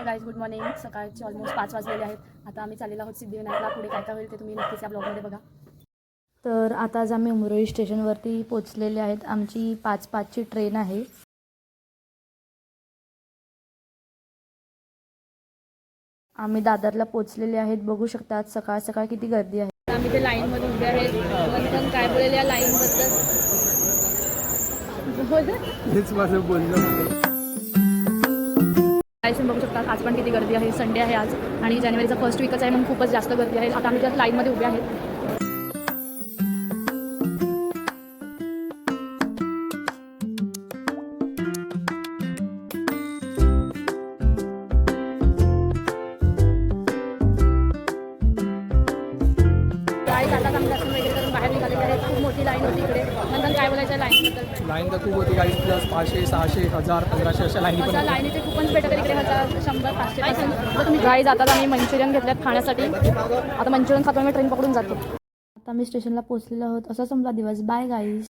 Guys, good morning. सकाळचे almost 5 वाजलेले आहेत. आता आम्ही चाललेलो आहोत सिद्धिविनायकला. पुढे काय काय होईल ते तुम्ही नक्कीच या ब्लॉगमध्ये बघा. तर आता आज आम्ही उमरोळी स्टेशनवरती पोचलेले आहेत. आमची 5:05ची ट्रेन आहे. आम्ही दादरला पोचलेले आहेत. बघू शकतात सकाळ सकाळ किती गर्दी आहे. आम्ही ते लाईनमध्ये उभे आहेत. नंतर काय बोलेल या लाईनबद्दल हेच माझं बोलणं. बघू शकता आज पण किती गर्दी आहे. संडे आहे आज आणि जानेवारीचा फर्स्ट वीकच आहे म्हणून खूपच जास्त गर्दी आहे. आता आम्ही त्या लाईनमध्ये उभे आहेत. आता आम्ही दर्शन वगैरे करून बाहेर निघालेले आहेत. खूप मोठी लाईन होती इकडे. नंतर काय बोलायचं लाईनबद्दल? लाईन तर खूप होती गाईज. प्लस 500, 600, 1000, 1500 अशा लाईनी पण. लाईनीचे कूपन्स भेटत इकडे 1000, 100, 500 पासून. तुम्ही गाईज आता आम्ही मंचुरियन घेतल्यात खाण्यासाठी. आता मंचुरियन खातो आम्ही ट्रेन पकडून जातो. आता आम्ही स्टेशनला पोहोचलेलो आहोत. असा संपला दिवस. Bye guys.